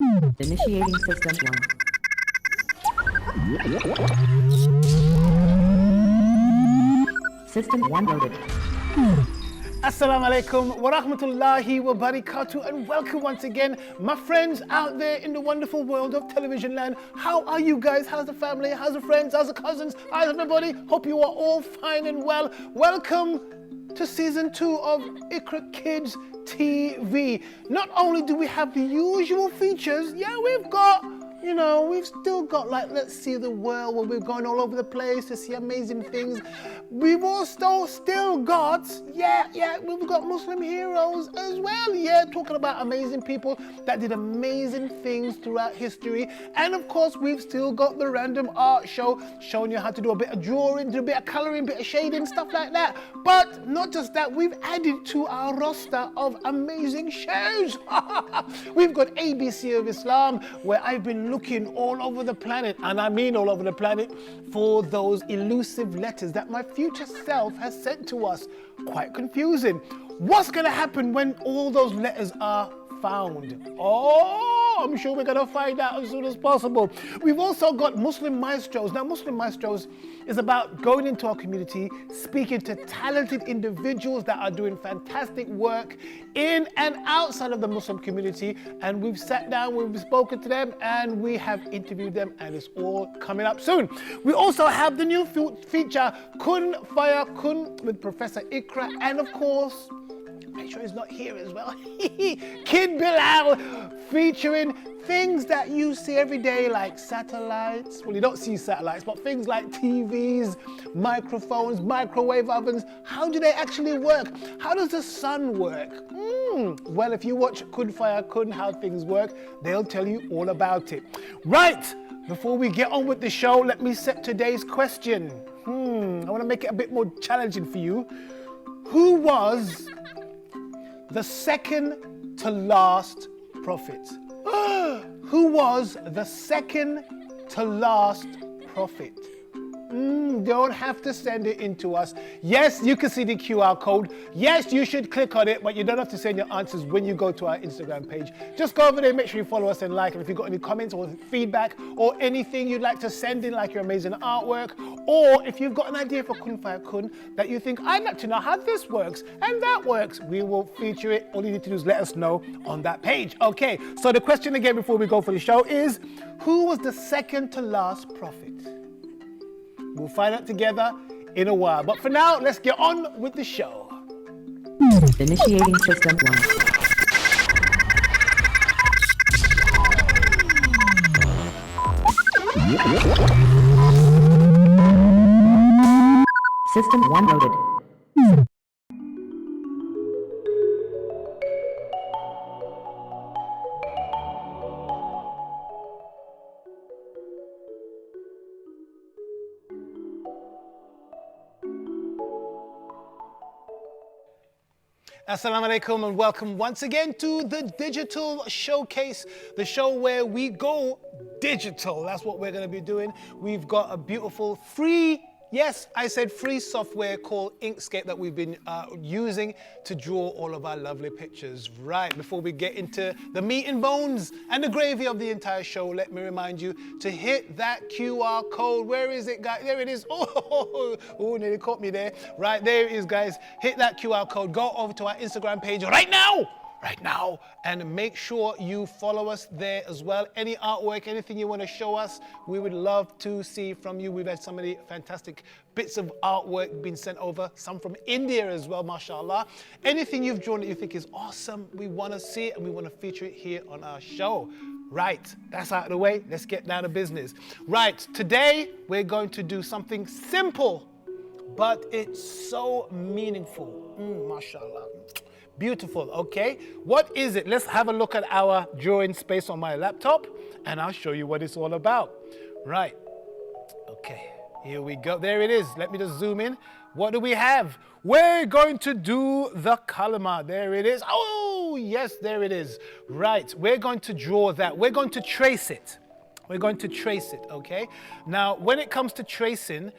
Initiating system 1. System 1 loaded. Assalamu alaikum wa rahmatullahi wa barakatuh, and welcome once again, my friends out there in the wonderful world of television land. How are you guys? How's the family? How's the friends? How's the cousins? How's everybody? Hope you are all fine and well. Welcome to season 2 of IQRA Kids TV. Not only do we have the usual features, we've still got, like, let's see the world, where we're going all over the place to see amazing things. We've also still got, we've got Muslim heroes as well, talking about amazing people that did amazing things throughout history. And of course, we've still got the random art show, showing you how to do a bit of drawing, do a bit of coloring, bit of shading, stuff like that. But not just that, we've added to our roster of amazing shows. We've got ABC of Islam, where I've been looking all over the planet, and I mean all over the planet, for those elusive letters that my future self has sent to us. Quite confusing. What's going to happen when all those letters are found? I'm sure we're going to find out as soon as possible. We've also got Muslim Maestros. Now, Muslim Maestros is about going into our community, speaking to talented individuals that are doing fantastic work in and outside of the Muslim community. And we've sat down, we've spoken to them, and we have interviewed them, and it's all coming up soon. We also have the new feature, Kun Fire Kun, with Professor IQRA, and of course, make sure he's not here as well. Kid Bilal, featuring things that you see every day, like satellites. Well, you don't see satellites, but things like TVs, microphones, microwave ovens. How do they actually work? How does the sun work? Well, if you watch Kun Fire Kun, How Things Work, they'll tell you all about it. Right, before we get on with the show, let me set today's question. I want to make it a bit more challenging for you. Who was the second to last prophet? Who was the second to last prophet? Don't have to send it in to us. Yes, you can see the QR code. Yes, you should click on it, but you don't have to send your answers when you go to our Instagram page. Just go over there, make sure you follow us and like. And if you've got any comments or feedback or anything you'd like to send in, like your amazing artwork, or if you've got an idea for Kun Fire Kun that you think, I'd like to know how this works and that works, we will feature it. All you need to do is let us know on that page. Okay, so the question again before we go for the show is, who was the second to last prophet? We'll find out together in a while. But for now, let's get on with the show. Initiating system 1. System 1 loaded. Assalamu alaikum, and welcome once again to the Digital Showcase, the show where we go digital. That's what we're going to be doing. We've got a beautiful free, yes, I said free software called Inkscape that we've been using to draw all of our lovely pictures. Right, before we get into the meat and bones and the gravy of the entire show, let me remind you to hit that QR code. Where is it, guys? There it is. Oh, nearly caught me there. Right, there it is, guys. Hit that QR code. Go over to our Instagram page right now, and make sure you follow us there as well. Any artwork, anything you want to show us, we would love to see from you. We've had so many fantastic bits of artwork being sent over, some from India as well, mashallah. Anything you've drawn that you think is awesome, we want to see it and we want to feature it here on our show. Right, that's out of the way. Let's get down to business. Right, today we're going to do something simple, but it's so meaningful. Mashallah. Beautiful, okay? What is it? Let's have a look at our drawing space on my laptop and I'll show you what it's all about. Right, okay, here we go. There it is. Let me just zoom in. What do we have? We're going to do the Kalma. There it is. Oh, yes, there it is. Right, we're going to draw that. We're going to trace it. We're going to trace it, okay? Now, when it comes to tracing,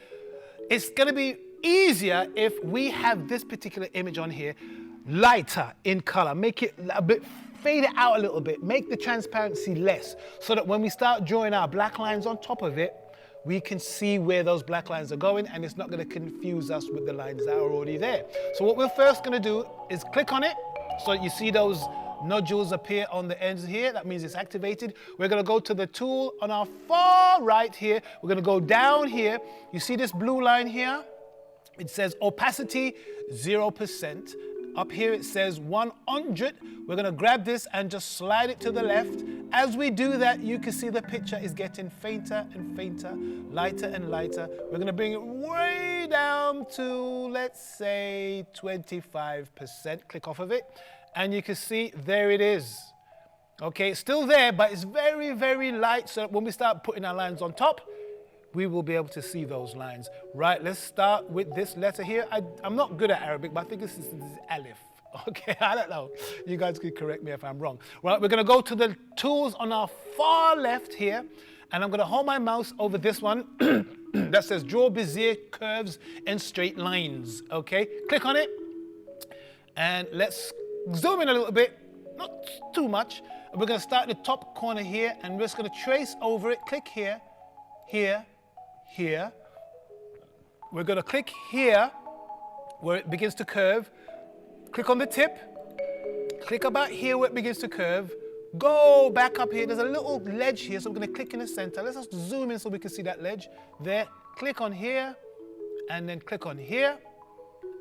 it's going to be easier if we have this particular image on here lighter in color, make it a bit fade it out a little bit, make the transparency less, so that when we start drawing our black lines on top of it, we can see where those black lines are going, and it's not going to confuse us with the lines that are already there. So what we're first going to do is click on it, so you see those nodules appear on the ends here. That means it's activated. We're going to go to the tool on our far right here. We're going to go down here. You see this blue line here? It says opacity 0%. Up here it says 100. We're going to grab this and just slide it to the left. As we do that, you can see the picture is getting fainter and fainter, lighter and lighter. We're going to bring it way down to, let's say, 25%. Click off of it. And you can see there it is. Okay, it's still there, but it's very, very light. So when we start putting our lines on top, we will be able to see those lines. Right, let's start with this letter here. I'm not good at Arabic, but I think this is Alif. Okay, I don't know. You guys could correct me if I'm wrong. Right, we're going to go to the tools on our far left here, and I'm going to hold my mouse over this one that says Draw Bezier Curves and Straight Lines. Okay, click on it, and let's zoom in a little bit, not too much. We're going to start in the top corner here, and we're just going to trace over it. Click here, here, here. We're going to click here where it begins to curve. Click on the tip. Click about here where it begins to curve. Go back up here. There's a little ledge here, so we're going to click in the center. Let's just zoom in so we can see that ledge there. Click on here, and then click on here,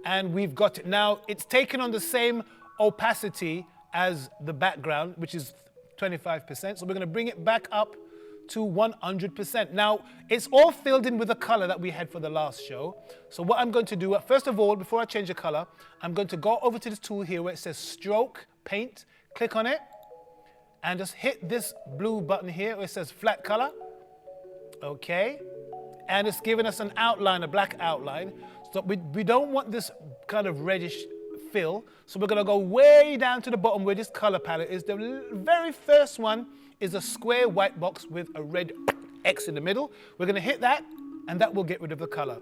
and we've got it. Now, it's taken on the same opacity as the background, which is 25%. So we're going to bring it back up to 100%. Now, it's all filled in with the color that we had for the last show. So what I'm going to do, first of all, before I change the color, I'm going to go over to this tool here where it says Stroke Paint. Click on it and just hit this blue button here where it says Flat Color. Okay. And it's giving us an outline, a black outline. So we don't want this kind of reddish fill. So we're going to go way down to the bottom where this color palette is. The very first one is a square white box with a red X in the middle. We're going to hit that, and that will get rid of the color.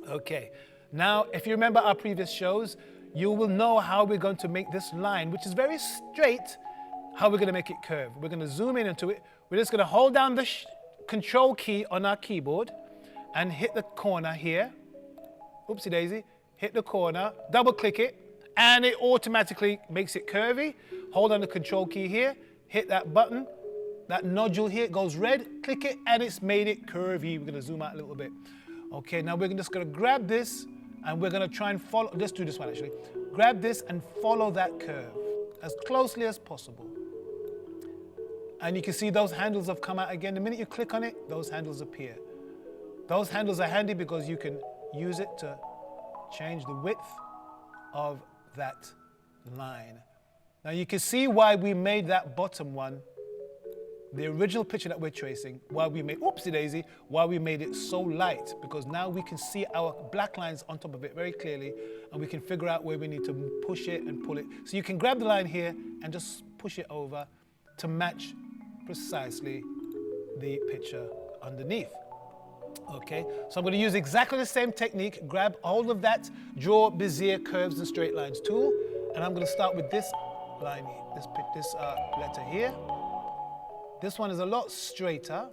Okay. Now, if you remember our previous shows, you will know how we're going to make this line, which is very straight, how we're going to make it curve. We're going to zoom in into it. We're just going to hold down the control key on our keyboard and hit the corner here. Oopsie daisy. Hit the corner, double click it, and it automatically makes it curvy. Hold on the control key here, hit that button, that nodule here, it goes red, click it, and it's made it curvy. We're gonna zoom out a little bit. Okay, now we're just gonna grab this, and we're gonna try and follow, let's do this one actually. Grab this and follow that curve as closely as possible. And you can see those handles have come out again. The minute you click on it, those handles appear. Those handles are handy because you can use it to change the width of that line. Now you can see why we made that bottom one, the original picture that we're tracing, why we made, oopsie daisy, why we made it so light, because now we can see our black lines on top of it very clearly, and we can figure out where we need to push it and pull it. So you can grab the line here and just push it over to match precisely the picture underneath. Okay, so I'm going to use exactly the same technique, grab hold of that Draw Bezier Curves and Straight Lines tool, and I'm going to start with this line, this letter here. This one is a lot straighter,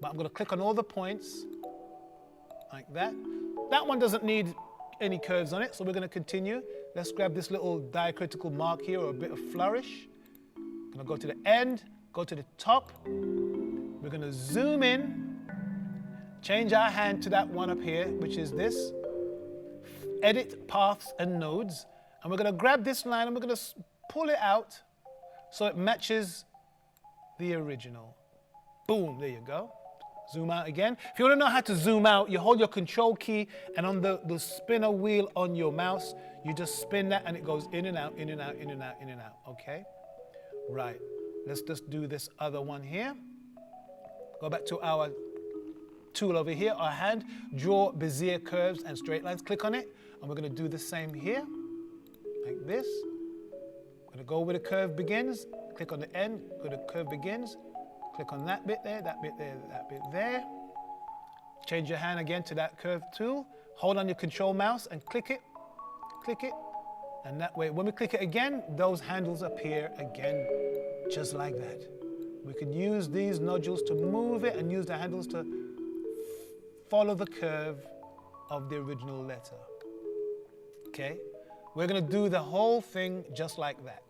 but I'm going to click on all the points like that. That one doesn't need any curves on it, so we're going to continue. Let's grab this little diacritical mark here, or a bit of flourish. I'm going to go to the end, go to the top. We're going to zoom in. Change our hand to that one up here, which is this. Edit paths and nodes. And we're going to grab this line and we're going to pull it out so it matches the original. Boom, there you go. Zoom out again. If you want to know how to zoom out, you hold your control key, and on the spinner wheel on your mouse, you just spin that and it goes in and out, in and out, in and out, in and out. Okay? Right. Let's just do this other one here. Go back to our tool over here, our hand, Draw Bezier Curves and Straight Lines. Click on it, and we're going to do the same here, like this. I'm going to go where the curve begins, click on the end, where the curve begins, click on that bit there, that bit there, that bit there. Change your hand again to that curve tool, hold on your control mouse and click it, And that way, when we click it again, those handles appear again, just like that. We could use these nodules to move it and use the handles to follow the curve of the original letter. Okay? We're going to do the whole thing just like that.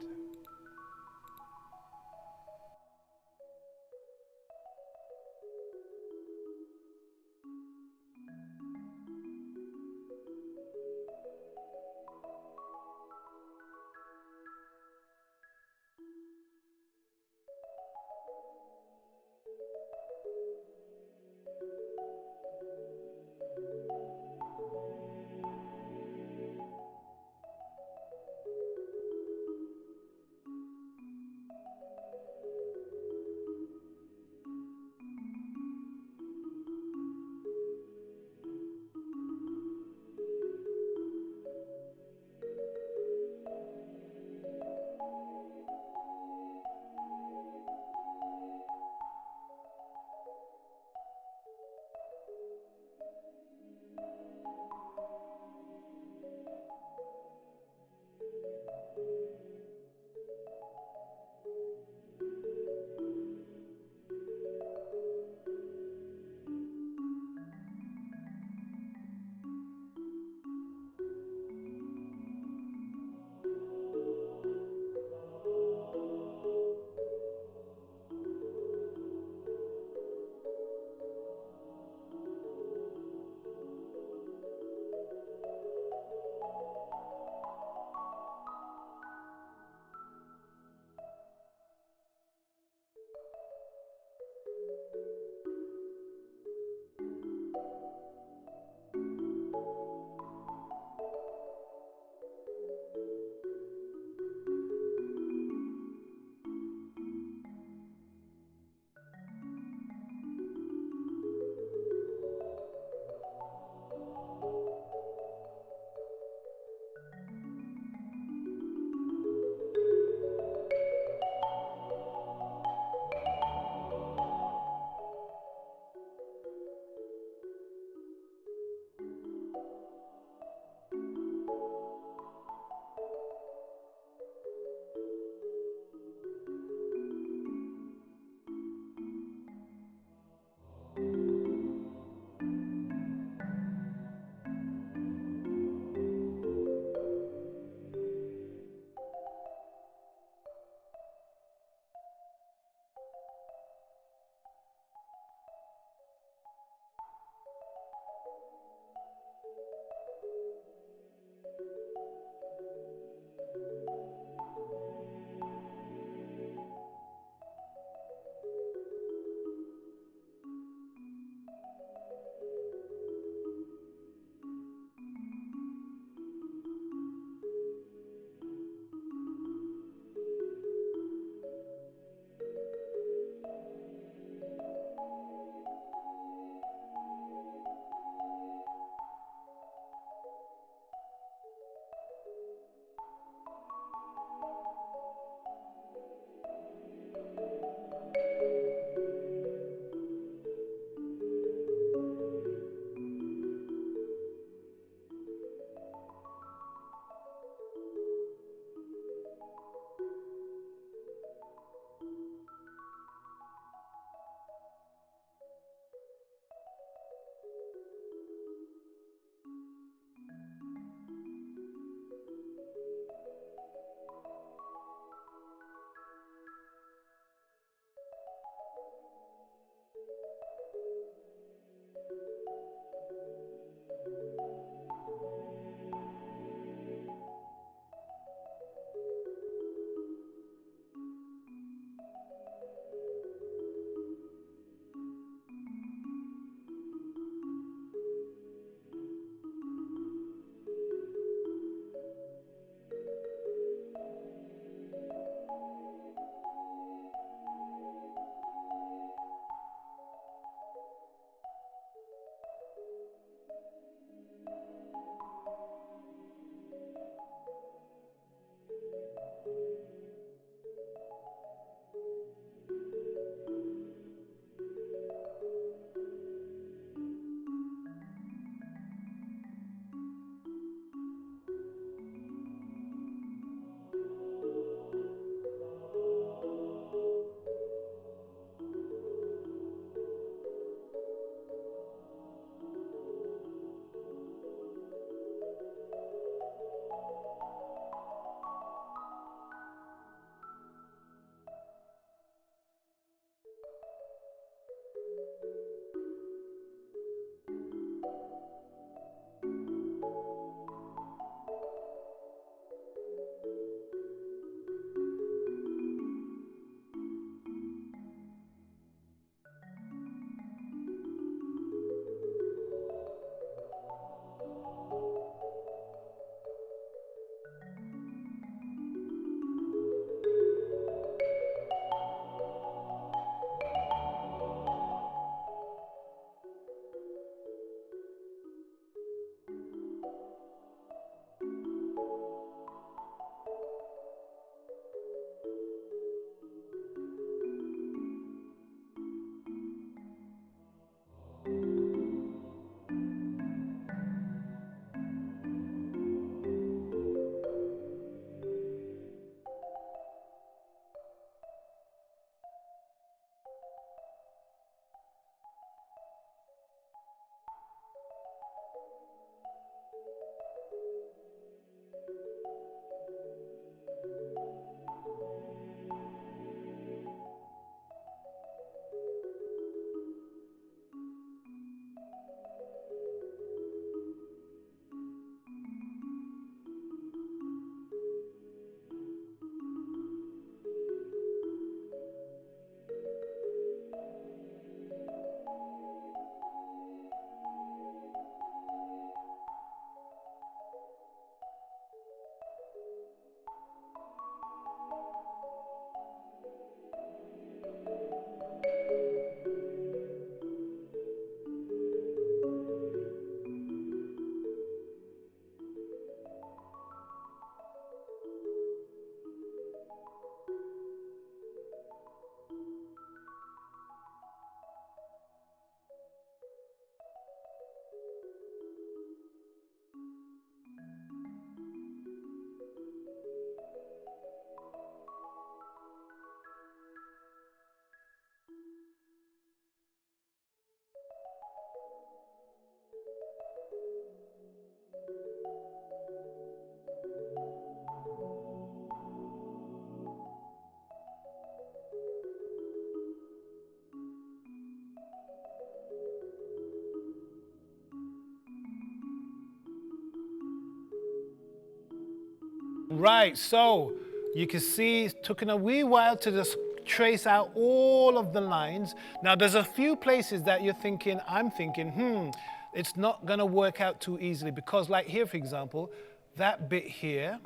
Right, so you can see it took a wee while to just trace out all of the lines. Now there's a few places that you're thinking, I'm thinking, it's not gonna work out too easily because like here, for example, that bit here,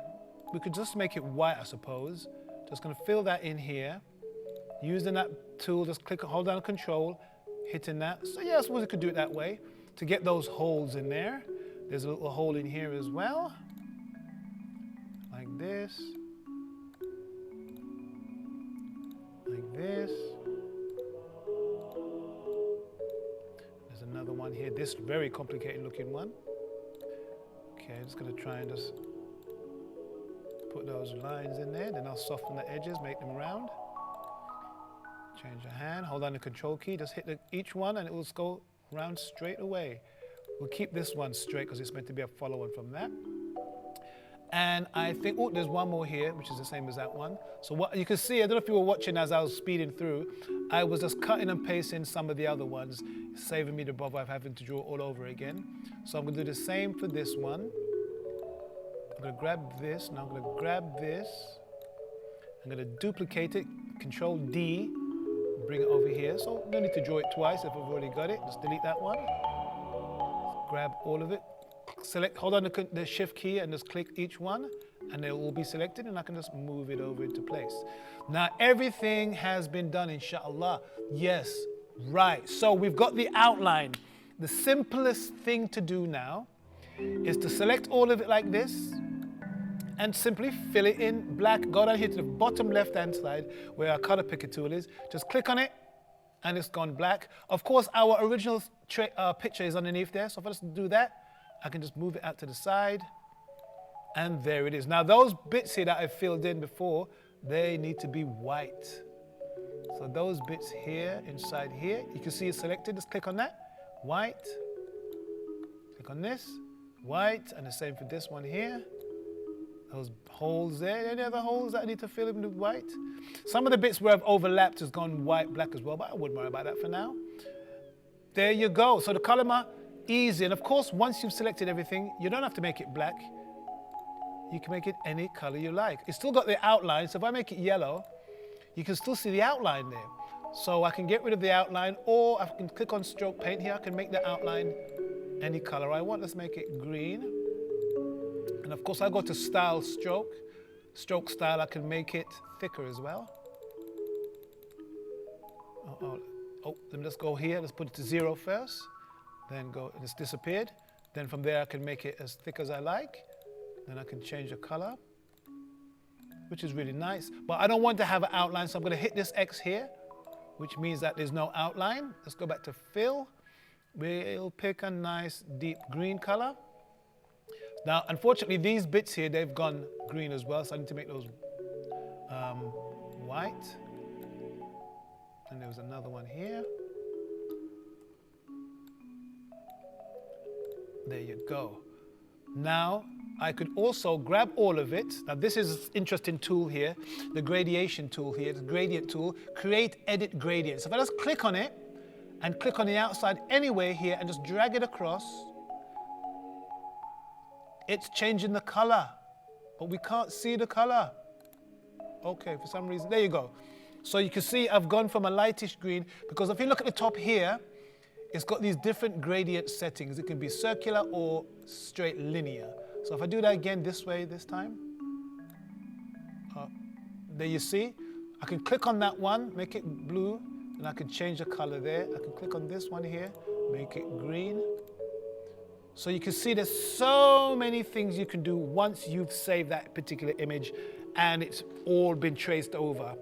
we could just make it white, I suppose. Just gonna fill that in here. Using that tool, just click, hold down Control, hitting that. So yeah, I suppose you could do it that way to get those holes in there. There's a little hole in here as well. Like this. Like this. There's another one here, this very complicated looking one. Okay, I'm just gonna try and just put those lines in there, then I'll soften the edges, make them round. Change your hand, hold on the Control key, just hit each one and it will go round straight away. We'll keep this one straight because it's meant to be a follow-on from that. And I think, oh, there's one more here, which is the same as that one. So what you can see, I don't know if you were watching as I was speeding through, I was just cutting and pasting some of the other ones, saving me the bother of having to draw all over again. So I'm gonna do the same for this one. I'm gonna grab this, now I'm gonna grab this. I'm gonna duplicate it, Control D, bring it over here. So no need to draw it twice if I've already got it. Just delete that one. Grab all of it. Select, hold on the Shift key and just click each one and it will be selected and I can just move it over into place. Now everything has been done, inshallah. Yes, right. So we've got the outline. The simplest thing to do now is to select all of it like this and simply fill it in black. Go down here to the bottom left-hand side where our color picker tool is. Just click on it and it's gone black. Of course, our original picture is underneath there. So if I just do that, I can just move it out to the side and there it is. Now those bits here that I filled in before, they need to be white. So those bits here, inside here, you can see it's selected. Just click on that, white. Click on this, white, and the same for this one here. Those holes there, any other holes that I need to fill in with white? Some of the bits where I've overlapped has gone white, black as well, but I wouldn't worry about that for now. There you go. So the Kalma, easy. And of course, once you've selected everything, you don't have to make it black. You can make it any color you like. It's still got the outline, so if I make it yellow, you can still see the outline there. So I can get rid of the outline, or I can click on stroke paint here. I can make the outline any color I want. Let's make it green. And of course, I go to style stroke. Stroke style, I can make it thicker as well. Oh, let me just go here. Let's put it to 0 first. Then go, it's disappeared. Then from there, I can make it as thick as I like. Then I can change the color, which is really nice. But I don't want to have an outline, so I'm going to hit this X here, which means that there's no outline. Let's go back to fill. We'll pick a nice deep green color. Now, unfortunately, these bits here, they've gone green as well, so I need to make those white. And there was another one here. There you go. Now, I could also grab all of it. Now, this is an interesting tool here, the gradation tool here, the gradient tool, create, edit gradients. If I just click on it and click on the outside anyway here and just drag it across, it's changing the color, but we can't see the color. Okay, for some reason, there you go. So you can see I've gone from a lightish green, because if you look at the top here, it's got these different gradient settings. It can be circular or straight linear. So if I do that again this way this time, there you see, I can click on that one, make it blue, and I can change the color there. I can click on this one here, make it green. So you can see there's so many things you can do once you've saved that particular image and it's all been traced over.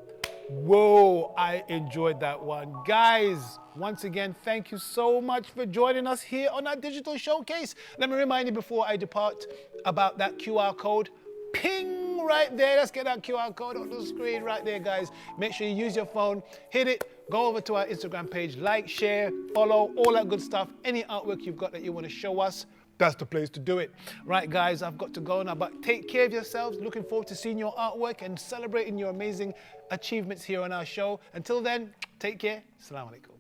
Whoa, I enjoyed that one. Guys, once again, thank you so much for joining us here on our digital showcase. Let me remind you before I depart about that QR code. Ping right there. Let's get that QR code on the screen right there, guys. Make sure you use your phone, hit it, go over to our Instagram page, like, share, follow, all that good stuff. Any artwork you've got that you want to show us, that's the place to do it. Right, guys, I've got to go now, but take care of yourselves. Looking forward to seeing your artwork and celebrating your amazing achievements here on our show. Until then, take care. Assalamu alaikum.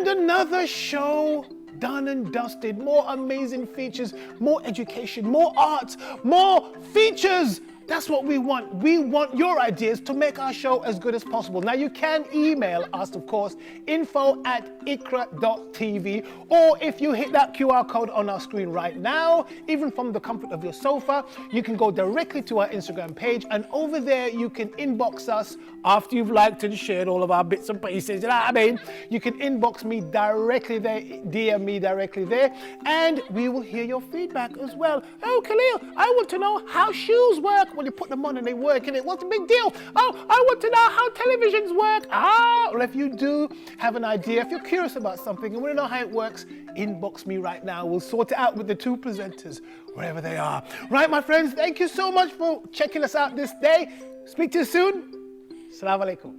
And another show done and dusted. More amazing features, more education, more art, more features. That's what we want. We want your ideas to make our show as good as possible. Now you can email us, of course, info@IQRA.TV, or if you hit that QR code on our screen right now, even from the comfort of your sofa, you can go directly to our Instagram page, and over there you can inbox us after you've liked and shared all of our bits and pieces, you know what I mean? You can inbox me directly there, DM me directly there, and we will hear your feedback as well. Oh, Khaleel, I want to know how shoes work. When you put them on and they work in it, what's the big deal? Oh, I want to know how televisions work. Well, if you do have an idea, if you're curious about something and want to know how it works, inbox me right now. We'll sort it out with the two presenters, wherever they are. Right, my friends, thank you so much for checking us out this day. Speak to you soon. Assalamu alaikum.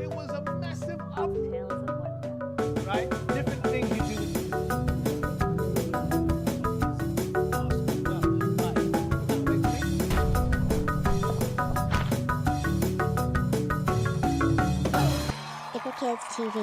It was a massive right? Different things you do. IQRA Kids TV.